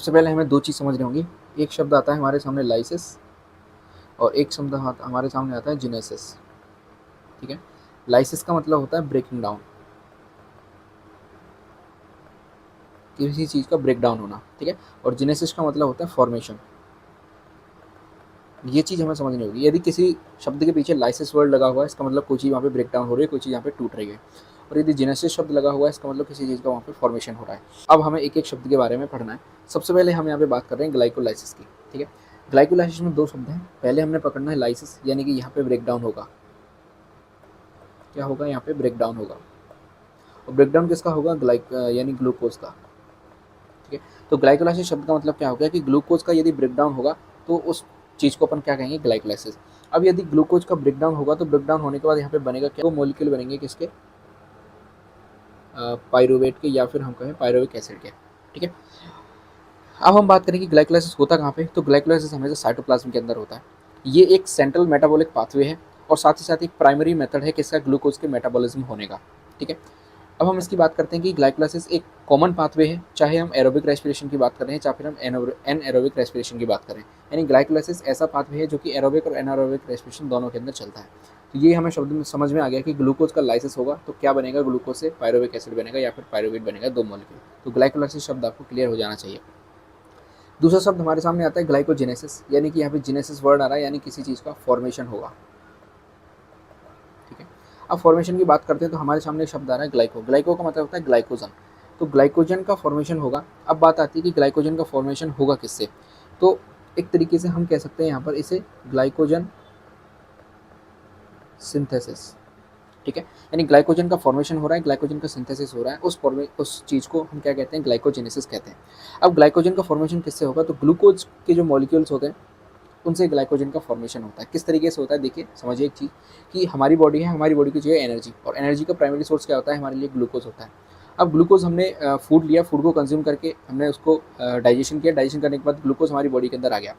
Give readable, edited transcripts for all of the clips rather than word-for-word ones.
सबसे पहले हमें दो चीज़ समझनी होगी। एक शब्द आता है हमारे सामने लाइसिस और एक शब्द हमारे सामने आता है जेनेसिस। ठीक है, लाइसिस का मतलब होता है ब्रेकिंग डाउन, किसी चीज़ का ब्रेक डाउन होना। ठीक है, और जेनेसिस का मतलब होता है फॉर्मेशन। ये चीज़ हमें समझनी होगी। यदि किसी शब्द के पीछे लाइसिस वर्ड लगा हुआ है, इसका मतलब कोई चीज़ वहाँ पे ब्रेक डाउन हो रही है, कोई चीज़ यहाँ पे टूट रही है। और यदि जेनेसिस शब्द लगा हुआ है, इसका मतलब किसी चीज़ का वहाँ पे फॉर्मेशन हो रहा है। अब हमें एक एक शब्द के बारे में पढ़ना है। सबसे पहले हम यहाँ पे बात कर रहे हैं ग्लाइकोलाइसिस की। ठीक है, ग्लाइकोलाइसिस में दो शब्द हैं। पहले हमने पकड़ना है लाइसिस, यानी कि यहाँ पे ब्रेक डाउन होगा। क्या होगा? यहाँ पे ब्रेक डाउन होगा। और ब्रेक डाउन किसका होगा? यानी ग्लूकोज का। ठीक है, तो ग्लाइकोलाइसिस शब्द का मतलब क्या हो गया कि ग्लूकोज का यदि ब्रेक डाउन होगा तो उस चीज़ को अपन क्या कहेंगे? ग्लाइकोलाइसिस। अब यदि ग्लूकोज का ब्रेक डाउन होगा तो ब्रेक डाउन होने के बाद यहाँ पे बनेगा क्या? वो मॉलिक्यूल बनेंगे किसके? पायरुवेट के, या फिर हम कहें पायरुविक एसिड के। ठीक है, अब हम बात करें कि ग्लाइकोलाइसिस होता कहाँ पे, तो ग्लाइकोलाइसिस हमेशा साइटोप्लाज्म के अंदर होता है। ये एक सेंट्रल मेटाबॉलिक पाथवे है और साथ ही साथ एक प्राइमरी मेथड है किसका? ग्लूकोज के मेटाबॉलिज्म होने का। ठीक है, अब हम इसकी बात करते हैं कि ग्लाइकोलाइसिस एक कॉमन पाथवे है, चाहे हम एरोबिक रेस्पिरेशन की बात करें चाहे फिर हम एनएरोबिक रेस्पिरेशन की बात करें। यानी ग्लाइकोलाइसिस ऐसा पाथवे है जो कि एरोबिक और एनारोबिक रेस्पिरेशन दोनों के अंदर चलता है। तो ये हमें शब्द में समझ में आ गया कि ग्लूकोज का लाइसिस होगा तो क्या बनेगा? ग्लूकोज से पायरुविक एसिड बनेगा या फिर पायरुवेट बनेगा, दो मॉलिक्यूल। तो ग्लाइकोलाइसिस शब्द आपको क्लियर हो जाना चाहिए। दूसरा शब्द हमारे सामने आता है ग्लाइकोजेनेसिस, यानी कि यहाँ पे जेनेसिस वर्ड आ रहा है, यानी किसी चीज़ का फॉर्मेशन होगा। ठीक है, अब फॉर्मेशन की बात करते हैं तो हमारे सामने एक शब्द आ रहा है ग्लाइको। ग्लाइको का मतलब होता है ग्लाइकोजन। तो ग्लाइकोजन का फॉर्मेशन होगा। अब बात आती है कि ग्लाइकोजन का फॉर्मेशन होगा किससे? तो एक तरीके से हम कह सकते हैं यहाँ पर इसे ग्लाइकोजन सिंथेसिस। ठीक है, यानी ग्लाइकोजन का फॉर्मेशन हो रहा है, ग्लाइकोजन का सिंथेसिस हो रहा है, उस चीज़ को हम क्या कहते हैं? ग्लाइकोजेनेसिस कहते हैं। अब ग्लाइकोजन का फॉर्मेशन किससे होगा? तो ग्लूकोज के जो मॉलिक्यूल्स होते हैं उनसे ग्लाइकोजन का फॉर्मेशन होता है। किस तरीके से होता है? देखिए, समझिए एक चीज़ कि हमारी बॉडी है, हमारी बॉडी की चाहिए एनर्जी, और एनर्जी का प्राइमरी सोर्स क्या होता है? हमारे लिए ग्लूकोज होता है। अब ग्लूकोज हमने फूड लिया, फूड को कंज्यूम करके हमने उसको डाइजेशन किया, डाइजेशन करने के बाद ग्लूकोज हमारी बॉडी के अंदर आ गया।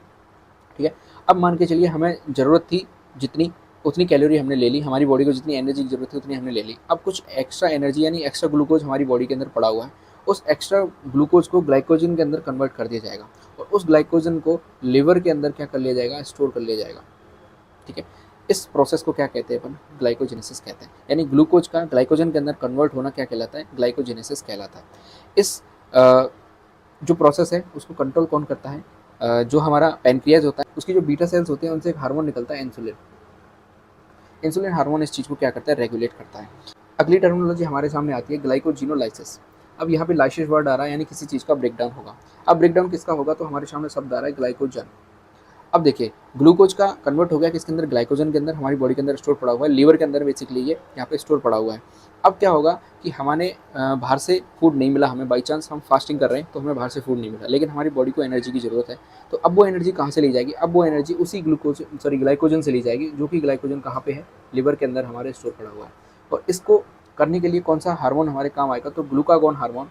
ठीक है, अब मान के चलिए हमें ज़रूरत थी जितनी, उतनी कैलोरी हमने ले ली, हमारी बॉडी को जितनी एनर्जी की ज़रूरत थी उतनी हमने ले ली। अब कुछ एक्स्ट्रा एनर्जी यानी एक्स्ट्रा ग्लूकोज हमारी बॉडी के अंदर पड़ा हुआ है। उस एक्स्ट्रा ग्लूकोज को ग्लाइकोजन के अंदर कन्वर्ट कर दिया जाएगा और उस ग्लाइकोजन को लिवर के अंदर क्या कर लिया जाएगा? स्टोर कर लिया जाएगा। ठीक है, इस प्रोसेस को क्या कहते हैं अपन? ग्लाइकोजेनेसिस कहते हैं। यानी ग्लूकोज का ग्लाइकोजन के अंदर कन्वर्ट होना क्या कहलाता है? ग्लाइकोजेनेसिस कहलाता है। इस जो प्रोसेस है उसको कंट्रोल कौन करता है? जो हमारा पैनक्रियाज होता है उसकी जो बीटा सेल्स होते हैं उनसे एक हार्मोन निकलता है इंसुलिन। इंसुलिन हार्मोन इस चीज़ को क्या करता है? रेगुलेट करता है। अगली टर्मिनोलॉजी हमारे सामने आती है ग्लाइकोजिनोलाइसिस। अब यहाँ पे लाइसिस वर्ड आ रहा है, यानी किसी चीज़ का ब्रेकडाउन होगा। अब ब्रेकडाउन किसका होगा? तो हमारे सामने शब्द आ रहा है ग्लाइकोजन। अब देखिए, ग्लूकोज का कन्वर्ट हो गया किसके अंदर? ग्लाइकोजन के अंदर, हमारी बॉडी के अंदर स्टोर पड़ा हुआ है, लीवर के अंदर बेसिकली ये यहाँ पे स्टोर पड़ा हुआ है। अब क्या होगा कि हमारे बाहर से फूड नहीं मिला, हमें बाई चांस हम फास्टिंग कर रहे हैं तो हमें बाहर से फूड नहीं मिला, लेकिन हमारी बॉडी को एनर्जी की ज़रूरत है। तो अब वो एनर्जी कहाँ से ली जाएगी? अब वो एनर्जी उसी ग्लाइकोजन से ली जाएगी, जो कि ग्लाइकोजन कहाँ पे है? लिवर के अंदर हमारे स्टोर पड़ा हुआ है। और इसको करने के लिए कौन सा हार्मोन हमारे काम आएगा? तो ग्लूकागोन हार्मोन।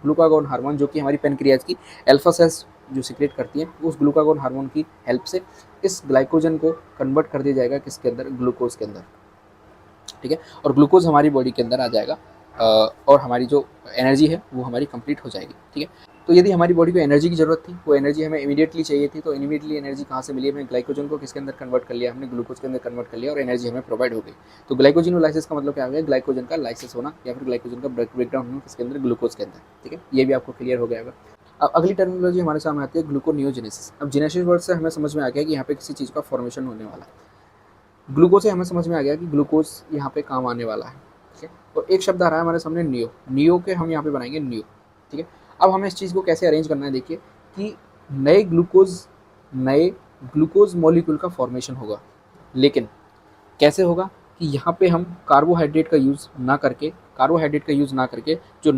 ग्लूकागोन हार्मोन जो कि हमारी पेनक्रियाज की अल्फा सेल्स जो सिक्रेट करती हैं, उस ग्लूकागोन हार्मोन की हेल्प से इस ग्लाइकोजन को कन्वर्ट कर दिया जाएगा किसके अंदर? ग्लूकोज के अंदर। ठीक है, और ग्लूकोज हमारी बॉडी के अंदर आ जाएगा और हमारी जो एनर्जी है वो हमारी कंप्लीट हो जाएगी। ठीक है, तो यदि हमारी बॉडी को एनर्जी की ज़रूरत थी, वो एनर्जी हमें इमीडिएटली चाहिए थी, तो इमीडिएटली एनर्जी कहाँ से मिली? हमने ग्लाइकोजन को किसके अंदर कन्वर्ट कर लिया? हमने ग्लूकोज के अंदर कन्वर्ट कर लिया और एनर्जी हमें प्रोवाइड हो गई। तो ग्लाइकोजिनोलाइसिस का मतलब क्या हो गया? ग्लाइकोजन का लाइसिस होना या फिर ग्लाइकोजन का ब्रेकडाउन होना किसके अंदर? ग्लूकोज के अंदर। ठीक है, ये भी आपको क्लियर हो गया होगा। अब अगली टर्मिनोलॉजी हमारे सामने आती है ग्लूकोनियोजेनेसिस। अब जेनेसिस वर्ड से हमें समझ में आ गया कि यहाँ पे किसी चीज़ का फॉर्मेशन होने वाला है। ग्लूकोज से हमें समझ में आ गया कि ग्लूकोज यहाँ पे काम आने वाला है। ठीक है, और एक शब्द आ रहा है हमारे सामने नियो। नियो के हम यहाँ पे बनाएंगे न्यू। ठीक है, अब हमें इस चीज़ को कैसे अरेंज करना है? देखिए कि नए ग्लूकोज मॉलिक्यूल का फॉर्मेशन होगा, लेकिन कैसे होगा? कि यहाँ पे हम कार्बोहाइड्रेट का यूज़ ना करके जो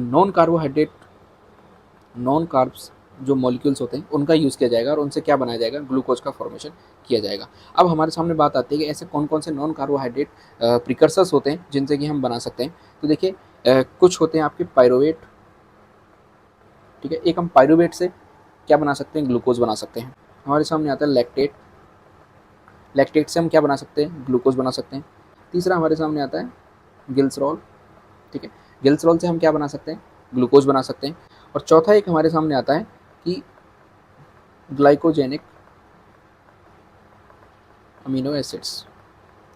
नॉन कार्ब्स जो मॉलिक्यूल्स होते हैं उनका यूज़ किया जाएगा और उनसे क्या बनाया जाएगा? ग्लूकोज का फॉर्मेशन किया जाएगा। अब हमारे सामने बात आती है कि ऐसे कौन कौन से नॉन कार्बोहाइड्रेट प्रिकर्सर्स होते हैं जिनसे कि हम बना सकते हैं। तो देखिए, कुछ होते हैं आपके पायरुवेट। ठीक है, एक हम पायरुवेट से क्या बना सकते हैं? ग्लूकोज बना सकते हैं। हमारे सामने आता है लैक्टेट। लैक्टेट से हम क्या बना सकते हैं? ग्लूकोज बना सकते हैं। तीसरा हमारे सामने आता है गिल्सरॉल। ठीक है, गिल्सरॉल से हम क्या बना सकते हैं? ग्लूकोज बना सकते हैं। और चौथा एक हमारे सामने आता है कि ग्लाइकोजेनिक अमीनो एसिड्स।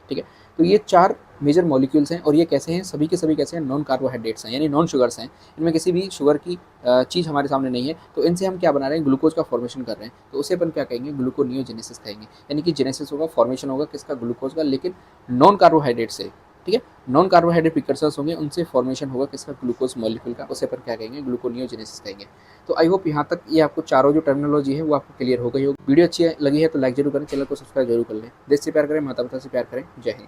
ठीक है, तो ये 4 मेजर मॉलिक्यूल्स हैं और ये कैसे हैं, सभी के सभी कैसे हैं, नॉन कार्बोहाइड्रेट्स हैं, यानी नॉन शुगर्स हैं। इनमें किसी भी शुगर की चीज़ हमारे सामने नहीं है, तो इनसे हम क्या बना रहे हैं, ग्लूकोज का फॉर्मेशन कर रहे हैं, तो उसे अपन क्या कहेंगे, ग्लूकोनियोजेनेसिस कहेंगे। यानी कि जेनेसिस होगा, फॉर्मेशन होगा किसका, ग्लूकोज का, लेकिन नॉन कार्बोहाइड्रेट से। ठीक है, नॉन कार्बोहाइड्रेट प्रिकर्सर्स होंगे, उनसे फॉर्मेशन होगा किसका, ग्लूकोज मॉलिक्यूल का, उसे अपन क्या कहेंगे, ग्लूकोनियोजेनेसिस कहेंगे। तो आई होप यहाँ तक ये आपको चारों जो टर्मिनोलॉजी है वो आपको क्लियर हो गई होगी। वीडियो अच्छी लगी है तो लाइक जरूर करें, चैनल को सब्सक्राइब जरूर कर लें। देश से प्यार करें, माता पिता से प्यार करें। जय हिंद।